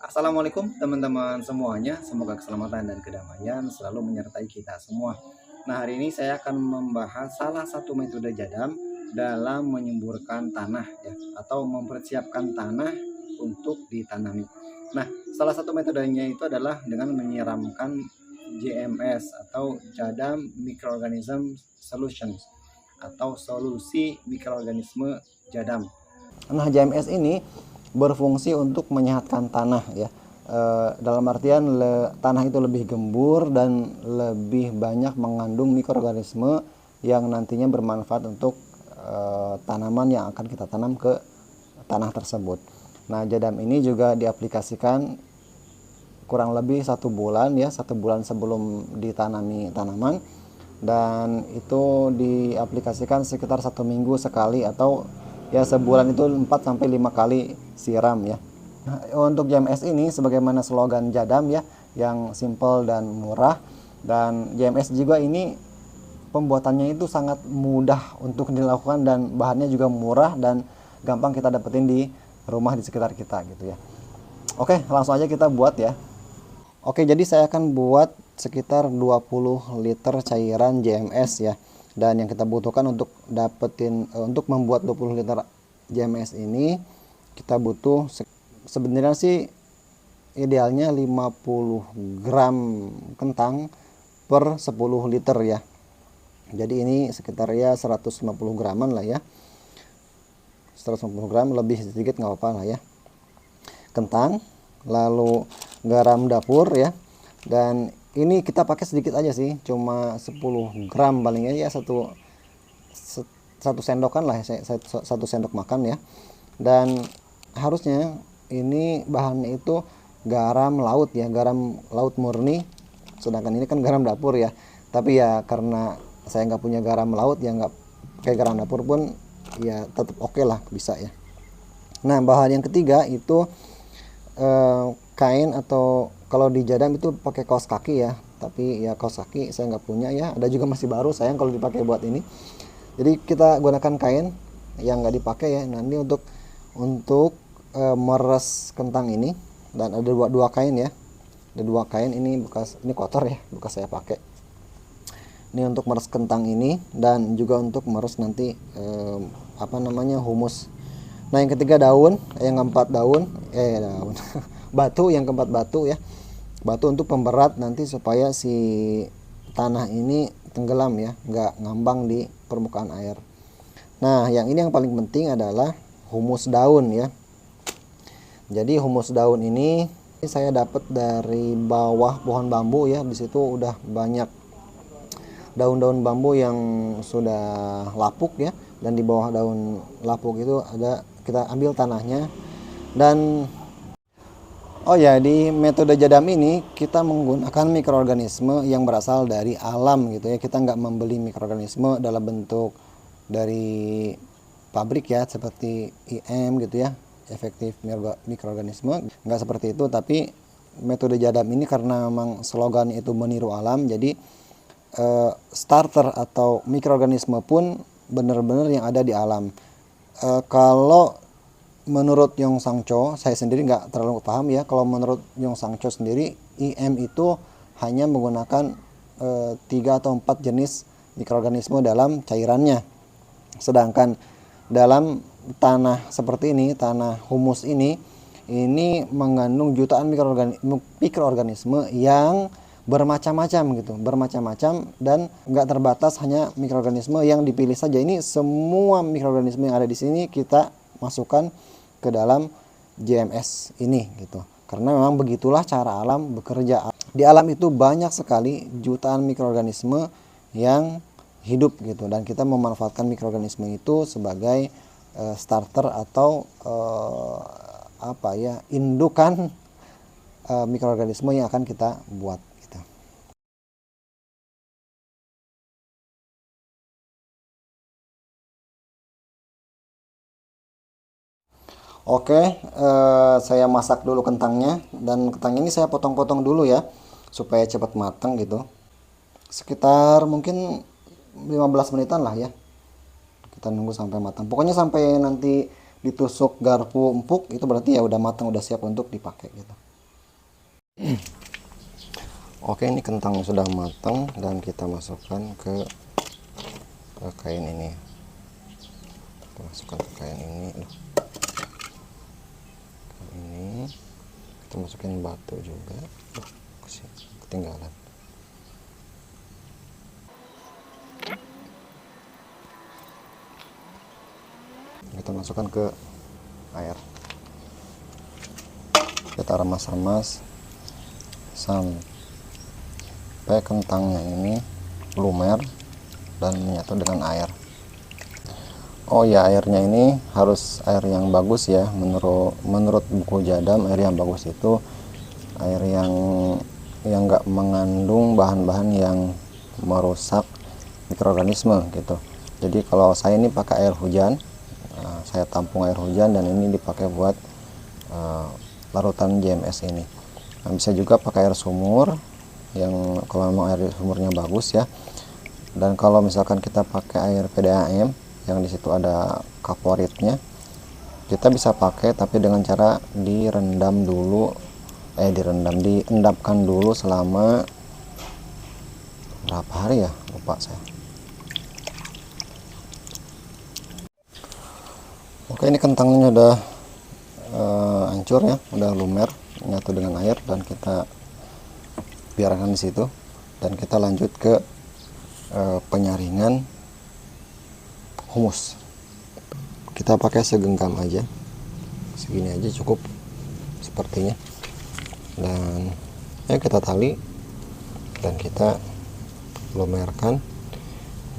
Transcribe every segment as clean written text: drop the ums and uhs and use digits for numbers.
Assalamualaikum teman-teman semuanya, semoga keselamatan dan kedamaian selalu menyertai kita semua. Nah, hari ini saya akan membahas salah satu metode jadam dalam menyemburkan tanah ya, atau mempersiapkan tanah untuk ditanami. Nah, salah satu metodenya itu adalah dengan menyiramkan JMS atau Jadam Microorganism Solutions atau solusi mikroorganisme jadam. Nah, JMS ini berfungsi untuk menyehatkan tanah ya. Dalam artian tanah itu lebih gembur dan lebih banyak mengandung mikroorganisme yang nantinya bermanfaat untuk tanaman yang akan kita tanam ke tanah tersebut. Nah, jadam ini juga diaplikasikan kurang lebih 1 bulan ya, 1 bulan sebelum ditanami tanaman, dan itu diaplikasikan sekitar 1 minggu sekali atau ya sebulan itu 4 sampai 5 kali siram ya. Nah, untuk JMS ini sebagaimana slogan jadam ya, yang simple dan murah, dan JMS juga ini pembuatannya itu sangat mudah untuk dilakukan dan bahannya juga murah dan gampang kita dapetin di rumah di sekitar kita gitu ya. Oke, langsung aja kita buat ya. Oke, jadi saya akan buat sekitar 20 liter cairan JMS ya. Dan yang kita butuhkan untuk untuk membuat 20 liter JMS ini, kita butuh sebenarnya sih idealnya 50 gram kentang per 10 liter ya. Jadi ini sekitar ya 150 graman lah ya. 150 gram lebih sedikit nggak apa-apa lah ya. Kentang, lalu garam dapur ya, dan ini kita pakai sedikit aja sih, cuma 10 gram palingnya ya, satu sendokan lah, satu sendok makan ya. Dan harusnya ini bahannya itu garam laut ya, garam laut murni, sedangkan ini kan garam dapur ya. Tapi ya karena saya nggak punya garam laut ya, nggak kayak garam dapur pun ya tetap oke lah, bisa ya. Nah, bahan yang ketiga itu kain, atau kalau di jadam itu pakai kaos kaki ya, tapi ya kaos kaki saya nggak punya ya, ada juga masih baru, sayang kalau dipakai buat ini. Jadi kita gunakan kain yang nggak dipakai ya nanti untuk meres kentang ini. Dan ada dua kain ya, ada 2 kain, ini kotor ya, bekas saya pakai. Ini untuk meres kentang ini dan juga untuk meres nanti humus. Nah, yang ketiga daun, yang keempat daun batu, yang keempat batu ya, batu untuk pemberat nanti supaya si tanah ini tenggelam ya, nggak ngambang di permukaan air. Nah, yang ini yang paling penting adalah humus daun ya. Jadi humus daun ini saya dapat dari bawah pohon bambu ya, di situ udah banyak daun-daun bambu yang sudah lapuk ya, dan di bawah daun lapuk itu kita ambil tanahnya. Dan oh ya, di metode jadam ini kita menggunakan mikroorganisme yang berasal dari alam gitu ya. Kita nggak membeli mikroorganisme dalam bentuk dari pabrik ya, seperti IM gitu ya, efektif mikroorganisme, nggak seperti itu. Tapi metode jadam ini karena memang slogan itu meniru alam, jadi starter atau mikroorganisme pun benar-benar yang ada di alam. Kalau menurut Yong Sang Cho, saya sendiri nggak terlalu paham ya. Kalau menurut Yong Sang Cho sendiri, IM itu hanya menggunakan 3 atau 4 jenis mikroorganisme dalam cairannya. Sedangkan dalam tanah seperti ini, tanah humus ini mengandung jutaan mikroorganisme yang bermacam-macam gitu, dan nggak terbatas hanya mikroorganisme yang dipilih saja. Ini semua mikroorganisme yang ada di sini kita masukkan ke dalam JMS ini gitu. Karena memang begitulah cara alam bekerja. Di alam itu banyak sekali jutaan mikroorganisme yang hidup gitu, dan kita memanfaatkan mikroorganisme itu sebagai starter atau indukan mikroorganisme yang akan kita buat gitu. Oke, saya masak dulu kentangnya, dan kentang ini saya potong-potong dulu ya supaya cepat matang gitu. Sekitar mungkin 15 menitan lah ya. Kita nunggu sampai matang. Pokoknya sampai nanti ditusuk garpu empuk itu berarti ya udah matang, udah siap untuk dipakai gitu. Oke, ini kentang sudah matang dan kita masukkan ke kain ini. Kita masukkan ke kain ini. Ini kita masukin batu juga. Ketinggalan. Kita masukkan ke air. Kita remas-remas sampai kentangnya ini lumer dan menyatu dengan air. Oh ya, airnya ini harus air yang bagus ya. Menurut buku Jadam, air yang bagus itu air yang nggak mengandung bahan-bahan yang merusak mikroorganisme gitu. Jadi kalau saya ini pakai air hujan, saya tampung air hujan dan ini dipakai buat larutan JMS ini. Nah, bisa juga pakai air sumur yang kalau memang air sumurnya bagus ya. Dan kalau misalkan kita pakai air PDAM yang di situ ada kaporitnya, kita bisa pakai tapi dengan cara diendapkan dulu selama berapa hari ya, lupa saya. Oke, ini kentangnya udah hancur ya, udah lumer nyatu dengan air, dan kita biarkan di situ dan kita lanjut ke penyaringan humus. Kita pakai segenggam aja, segini aja cukup sepertinya, dan ya kita tali dan kita lumerkan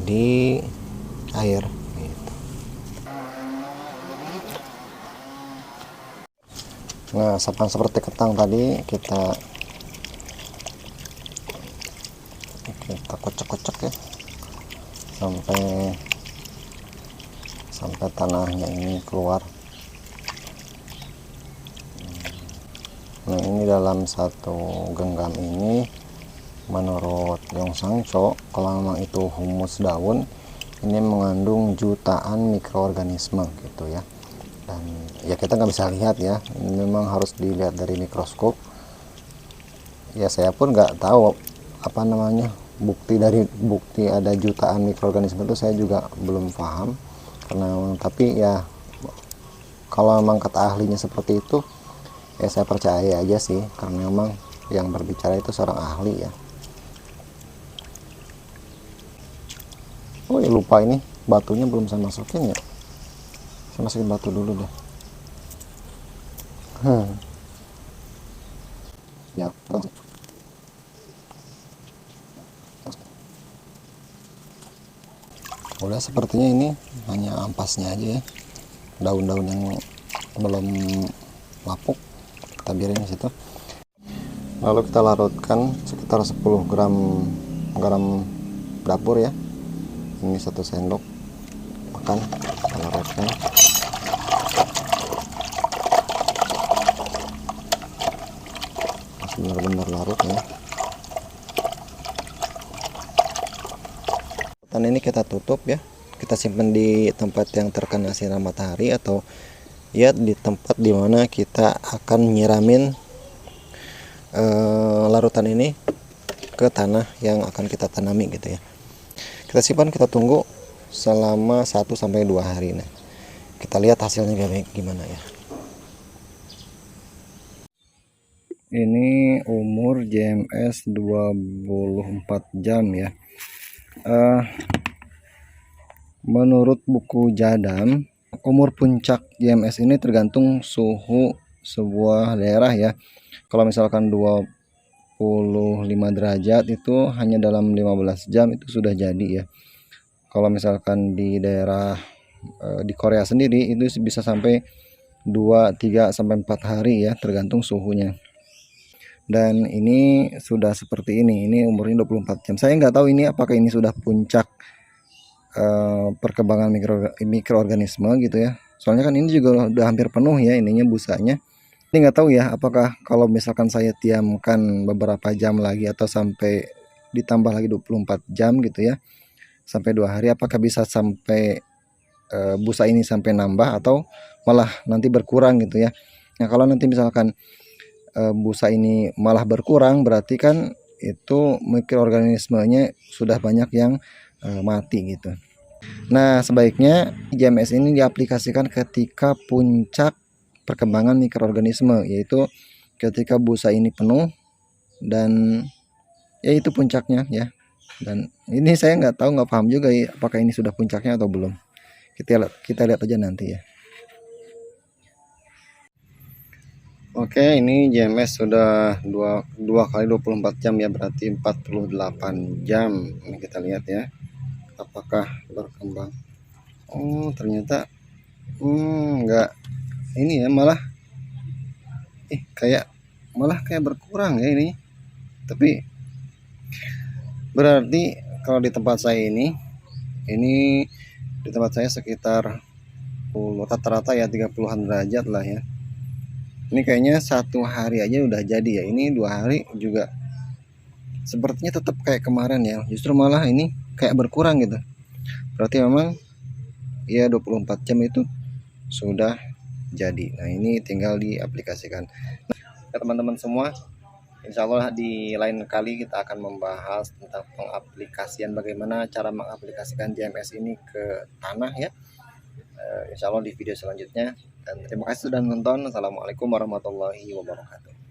di air gitu. Nah, sama seperti kentang tadi kita kocok-kocok ya sampai tanahnya ini keluar. Nah, ini dalam satu genggam ini menurut Yongsangcho, kalau memang itu humus daun, ini mengandung jutaan mikroorganisme gitu ya. Dan ya kita nggak bisa lihat ya, ini memang harus dilihat dari mikroskop. Ya saya pun nggak tahu apa namanya bukti ada jutaan mikroorganisme itu, saya juga belum paham. Tapi ya kalau memang kata ahlinya seperti itu, ya saya percaya aja sih, karena memang yang berbicara itu seorang ahli ya. Oh ya, lupa, ini batunya belum saya masukin ya. Saya masukin batu dulu deh. Ya, udah, sepertinya ini hanya ampasnya aja ya, daun-daun yang belum lapuk kita biarin di situ. Lalu kita larutkan sekitar 10 gram garam dapur ya, ini 1 sendok makan. Kita larutkan benar-benar larut ya. Dan ini kita tutup ya, kita simpan di tempat yang terkena sinar matahari, atau ya di tempat dimana kita akan nyiramin larutan ini ke tanah yang akan kita tanami gitu ya. Kita simpan, kita tunggu selama 1-2 hari. Nah, kita lihat hasilnya gimana ya. Ini umur JMS 24 jam ya. Menurut buku Jadam, umur puncak JMS ini tergantung suhu sebuah daerah ya. Kalau misalkan 25 derajat itu hanya dalam 15 jam itu sudah jadi ya. Kalau misalkan di daerah di Korea sendiri itu bisa sampai 2, 3 sampai 4 hari ya, tergantung suhunya. Dan ini sudah seperti ini umurnya 24 jam. Saya nggak tahu ini apakah ini sudah puncak perkembangan mikroorganisme gitu ya. Soalnya kan ini juga udah hampir penuh ya ininya, busanya. Ini nggak tahu ya apakah kalau misalkan saya diamkan beberapa jam lagi atau sampai ditambah lagi 24 jam gitu ya, sampai 2 hari, apakah bisa sampai busa ini sampai nambah atau malah nanti berkurang gitu ya. Nah, kalau nanti misalkan busa ini malah berkurang, berarti kan itu mikroorganismenya sudah banyak yang mati gitu. Nah, sebaiknya JMS ini diaplikasikan ketika puncak perkembangan mikroorganisme, yaitu ketika busa ini penuh dan ya itu puncaknya ya. Dan ini saya nggak tahu, nggak paham juga ya, apakah ini sudah puncaknya atau belum. Kita lihat aja nanti ya. Oke, ini JMS sudah 2 kali 24 jam ya, berarti 48 jam. Ini kita lihat ya, apakah berkembang. Oh, ternyata enggak ini ya, malah kayak berkurang ya ini. Tapi berarti kalau di tempat saya ini di tempat saya sekitar rata-rata ya 30-an derajat lah ya. Ini kayaknya 1 hari aja udah jadi ya. Ini 2 hari juga sepertinya tetap kayak kemarin ya. Justru malah ini kayak berkurang gitu. Berarti memang ya 24 jam itu sudah jadi. Nah, ini tinggal diaplikasikan. Nah, teman-teman semua, insya Allah di lain kali kita akan membahas tentang pengaplikasian, bagaimana cara mengaplikasikan JMS ini ke tanah ya. Insya Allah di video selanjutnya. Dan terima kasih sudah nonton. Assalamualaikum warahmatullahi wabarakatuh.